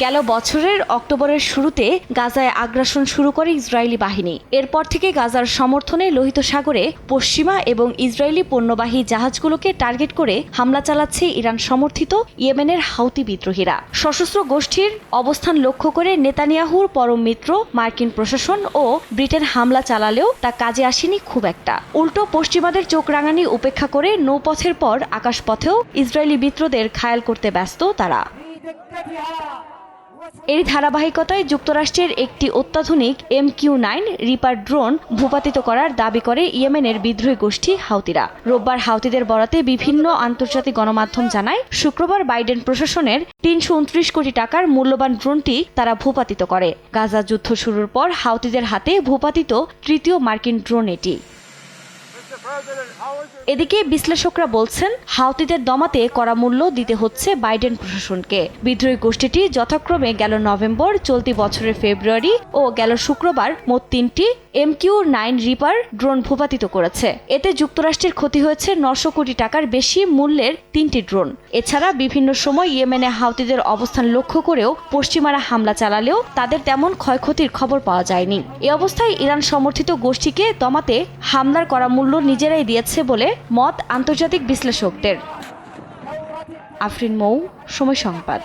গেল বছরের অক্টোবরের শুরুতে গাজায় আগ্রাসন শুরু করে ইসরায়েলি বাহিনী। এরপর থেকে গাজার সমর্থনে লোহিত সাগরে পশ্চিমা এবং ইসরায়েলি পণ্যবাহী জাহাজগুলোকে টার্গেট করে হামলা চালাচ্ছে ইরান সমর্থিত ইয়েমেনের হাউতি বিদ্রোহীরা। সশস্ত্র গোষ্ঠীর অবস্থান লক্ষ্য করে নেতানিয়াহুর পরম মিত্র মার্কিন প্রশাসন ও ব্রিটেন হামলা চালালেও তা কাজে আসেনি খুব একটা। উল্টো পশ্চিমাদের চোখ রাঙানি উপেক্ষা করে নৌপথের পর আকাশপথেও ইসরায়েলি বিদ্রোহীদের ঘায়েল করতে ব্যস্ত তারা। এর ধারাবাহিকতায় যুক্তরাষ্ট্রের একটি অত্যাধুনিক MQ-9 রিপার ড্রোন ভূপাতিত করার দাবি করে ইয়েমেনের বিদ্রোহী গোষ্ঠী হাউতিরা। রোববার হাউতিদের বরাতে বিভিন্ন আন্তর্জাতিক গণমাধ্যম জানায়, শুক্রবার বাইডেন প্রশাসনের ৩২৯ কোটি টাকার মূল্যবান ড্রোনটি তারা ভূপাতিত করে। গাজা যুদ্ধ শুরুর পর হাউতিদের হাতে ভূপাতিত তৃতীয় মার্কিন ড্রোন এটি। এদিকে বিশ্লেষকরা বলছেন, হাউতিদের দমাতে কড়া মূল্য দিতে হচ্ছে বাইডেন প্রশাসনকে। বিদ্রোহী গোষ্ঠীটি যথাক্রমে গেল নভেম্বর, চলতি বছরের ফেব্রুয়ারি ও গেল শুক্রবার মোট ৩টি MQ-9 রিপার ড্রোন ভূপাতিত করেছে। এতে যুক্তরাষ্ট্রের ক্ষতি হয়েছে ৯০০ কোটি টাকার বেশি মূল্যের ৩টি ড্রোন। এছাড়া বিভিন্ন সময় ইয়েমেনে হাউতিদের অবস্থান লক্ষ্য করেও পশ্চিমারা হামলা চালালেও তাদের তেমন ক্ষয়ক্ষতির খবর পাওয়া যায়নি। এ অবস্থায় ইরান সমর্থিত গোষ্ঠীকে দমাতে হামলার কড়া মূল্য নিজেরাই দিয়েছে বলে মত আন্তর্জাতিক বিশ্লেষকদের। আফরিন মৌ, সময় সংবাদ।